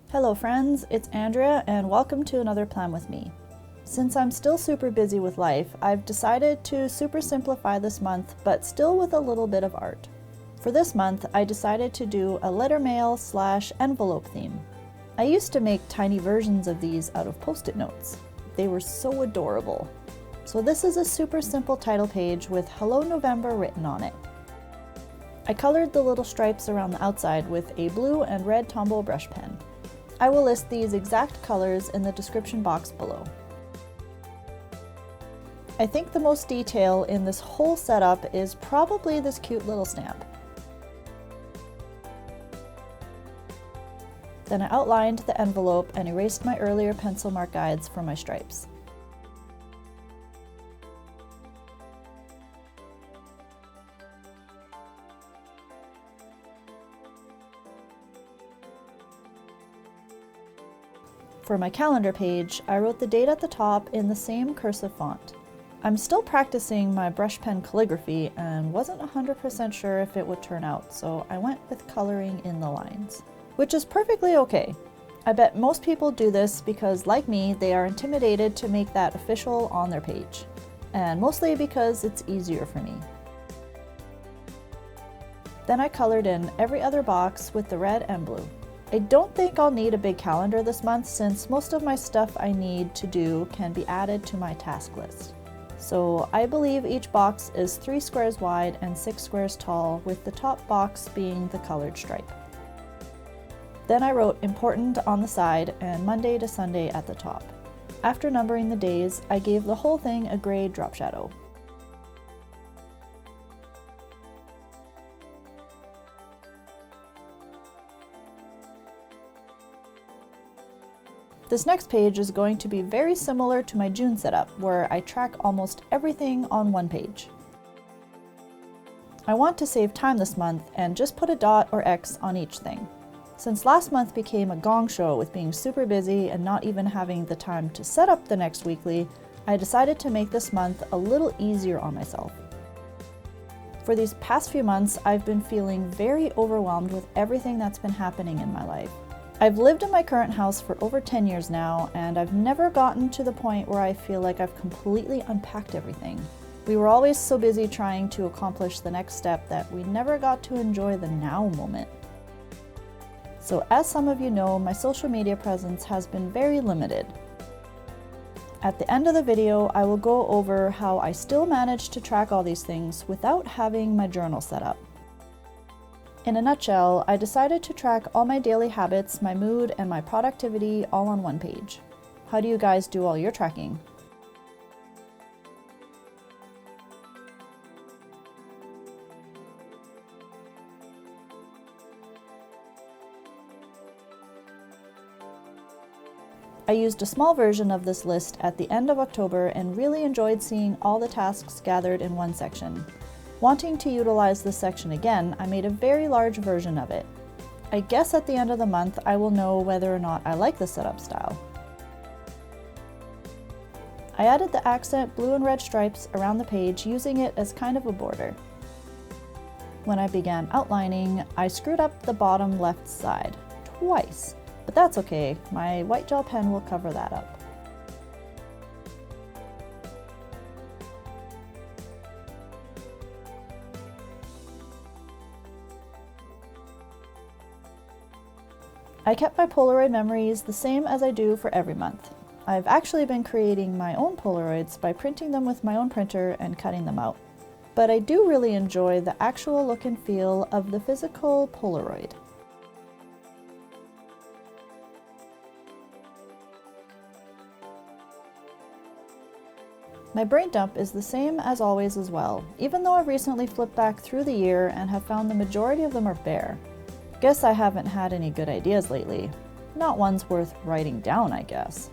Hello friends, it's Andrea and welcome to another Plan With Me. Since I'm still super busy with life, I've decided to super simplify this month, but still with a little bit of art. For this month, I decided to do a Lettermail/envelope theme. I used to make tiny versions of these out of Post-it notes. They were so adorable. So this is a super simple title page with Hello November written on it. I colored the little stripes around the outside with a blue and red Tombow Brush pen. I will list these exact colors in the description box below. I think the most detail in this whole setup is probably this cute little stamp. Then I outlined the envelope and erased my earlier pencil mark guides for my stripes. For my calendar page, I wrote the date at the top in the same cursive font. I'm still practicing my brush pen calligraphy and wasn't 100% sure if it would turn out, so I went with coloring in the lines, which is perfectly okay. I bet most people do this because, like me, they are intimidated to make that official on their page, and mostly because it's easier for me. Then I colored in every other box with the red and blue. I don't think I'll need a big calendar this month since most of my stuff I need to do can be added to my task list. So I believe each box is 3 squares wide and 6 squares tall, with the top box being the colored stripe. Then I wrote important on the side and Monday to Sunday at the top. After numbering the days, I gave the whole thing a gray drop shadow. This next page is going to be very similar to my June setup, where I track almost everything on one page. I want to save time this month and just put a dot or X on each thing. Since last month became a gong show with being super busy and not even having the time to set up the next weekly, I decided to make this month a little easier on myself. For these past few months, I've been feeling very overwhelmed with everything that's been happening in my life. I've lived in my current house for over 10 years now, and I've never gotten to the point where I feel like I've completely unpacked everything. We were always so busy trying to accomplish the next step that we never got to enjoy the now moment. So as some of you know, my social media presence has been very limited. At the end of the video, I will go over how I still manage to track all these things without having my journal set up. In a nutshell, I decided to track all my daily habits, my mood, and my productivity all on one page. How do you guys do all your tracking? I used a small version of this list at the end of October and really enjoyed seeing all the tasks gathered in one section. Wanting to utilize this section again, I made a very large version of it. I guess at the end of the month, I will know whether or not I like the setup style. I added the accent blue and red stripes around the page, using it as kind of a border. When I began outlining, I screwed up the bottom left side twice, but that's okay. My white gel pen will cover that up. I kept my Polaroid memories the same as I do for every month. I've actually been creating my own Polaroids by printing them with my own printer and cutting them out. But I do really enjoy the actual look and feel of the physical Polaroid. My brain dump is the same as always as well, even though I've recently flipped back through the year and have found the majority of them are bare. Guess I haven't had any good ideas lately. Not ones worth writing down, I guess.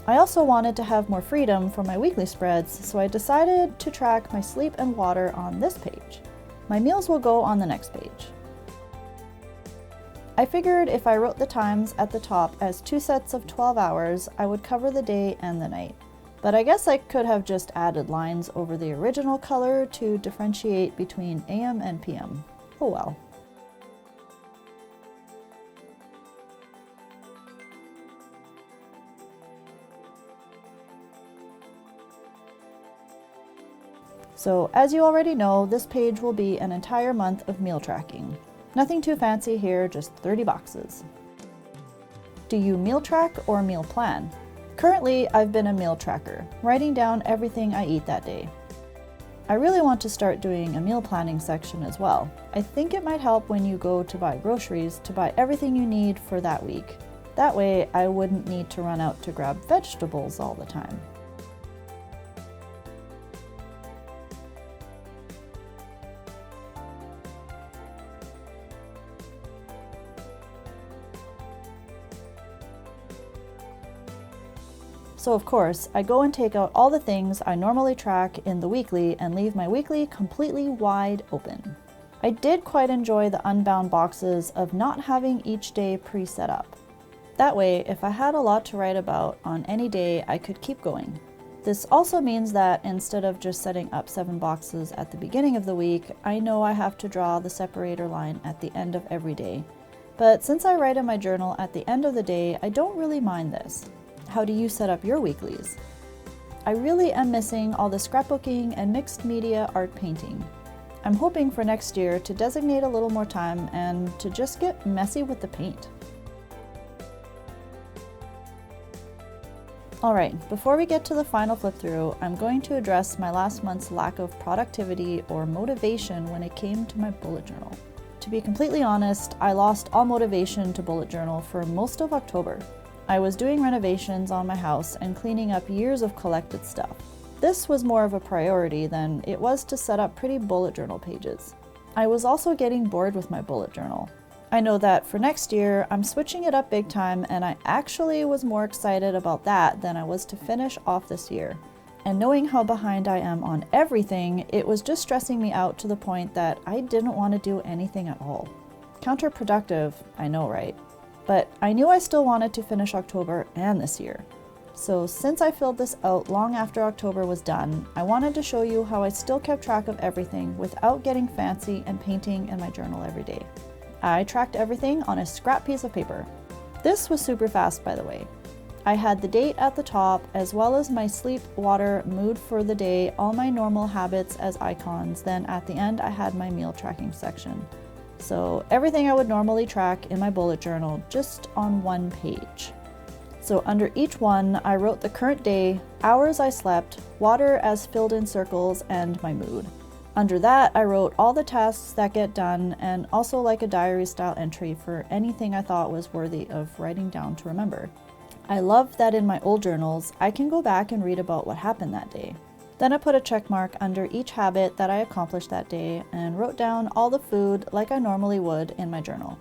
I also wanted to have more freedom for my weekly spreads, so I decided to track my sleep and water on this page. My meals will go on the next page. I figured if I wrote the times at the top as 2 sets of 12 hours, I would cover the day and the night. But I guess I could have just added lines over the original color to differentiate between AM and PM. Oh well. So as you already know, this page will be an entire month of meal tracking. Nothing too fancy here, just 30 boxes. Do you meal track or meal plan? Currently, I've been a meal tracker, writing down everything I eat that day. I really want to start doing a meal planning section as well. I think it might help when you go to buy groceries to buy everything you need for that week. That way, I wouldn't need to run out to grab vegetables all the time. So of course, I go and take out all the things I normally track in the weekly and leave my weekly completely wide open. I did quite enjoy the unbound boxes of not having each day pre-set up. That way, if I had a lot to write about on any day, I could keep going. This also means that instead of just setting up 7 boxes at the beginning of the week, I know I have to draw the separator line at the end of every day. But since I write in my journal at the end of the day, I don't really mind this. How do you set up your weeklies? I really am missing all the scrapbooking and mixed media art painting. I'm hoping for next year to designate a little more time and to just get messy with the paint. Alright, before we get to the final flip through, I'm going to address my last month's lack of productivity or motivation when it came to my bullet journal. To be completely honest, I lost all motivation to bullet journal for most of October. I was doing renovations on my house and cleaning up years of collected stuff. This was more of a priority than it was to set up pretty bullet journal pages. I was also getting bored with my bullet journal. I know that for next year, I'm switching it up big time, and I actually was more excited about that than I was to finish off this year. And knowing how behind I am on everything, it was just stressing me out to the point that I didn't want to do anything at all. Counterproductive, I know, right? But I knew I still wanted to finish October and this year. So since I filled this out long after October was done, I wanted to show you how I still kept track of everything without getting fancy and painting in my journal every day. I tracked everything on a scrap piece of paper. This was super fast, by the way. I had the date at the top, as well as my sleep, water, mood for the day, all my normal habits as icons. Then at the end, I had my meal tracking section. So everything I would normally track in my bullet journal, just on one page. So under each one, I wrote the current day, hours I slept, water as filled in circles, and my mood. Under that, I wrote all the tasks that get done, and also like a diary style entry for anything I thought was worthy of writing down to remember. I love that in my old journals, I can go back and read about what happened that day. Then I put a check mark under each habit that I accomplished that day and wrote down all the food like I normally would in my journal.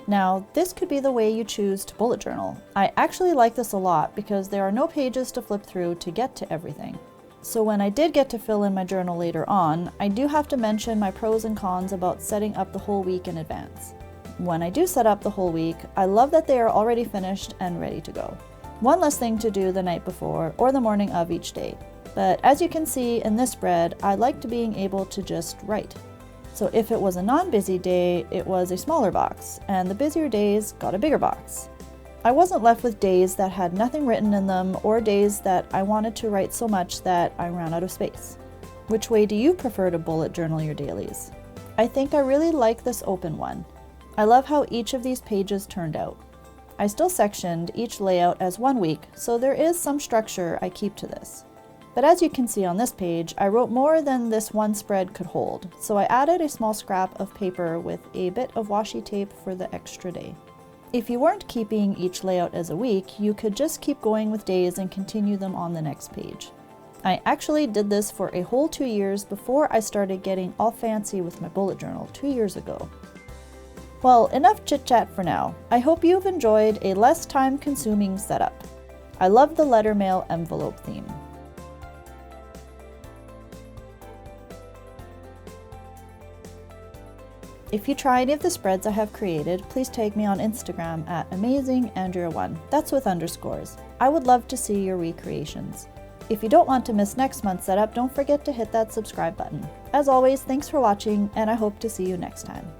Now, this could be the way you choose to bullet journal. I actually like this a lot because there are no pages to flip through to get to everything. So when I did get to fill in my journal later on, I do have to mention my pros and cons about setting up the whole week in advance. When I do set up the whole week, I love that they are already finished and ready to go. One less thing to do the night before or the morning of each day. But as you can see in this spread, I liked being able to just write. So if it was a non-busy day, it was a smaller box, and the busier days got a bigger box. I wasn't left with days that had nothing written in them or days that I wanted to write so much that I ran out of space. Which way do you prefer to bullet journal your dailies? I think I really like this open one. I love how each of these pages turned out. I still sectioned each layout as one week, so there is some structure I keep to this. But as you can see on this page, I wrote more than this one spread could hold, so I added a small scrap of paper with a bit of washi tape for the extra day. If you weren't keeping each layout as a week, you could just keep going with days and continue them on the next page. I actually did this for a whole 2 years before I started getting all fancy with my bullet journal 2 years ago. Well, enough chit-chat for now. I hope you've enjoyed a less time-consuming setup. I love the Lettermail envelope theme. If you try any of the spreads I have created, please tag me on Instagram at Amazing-Andrea1. That's with underscores. I would love to see your recreations. If you don't want to miss next month's setup, don't forget to hit that subscribe button. As always, thanks for watching, and I hope to see you next time.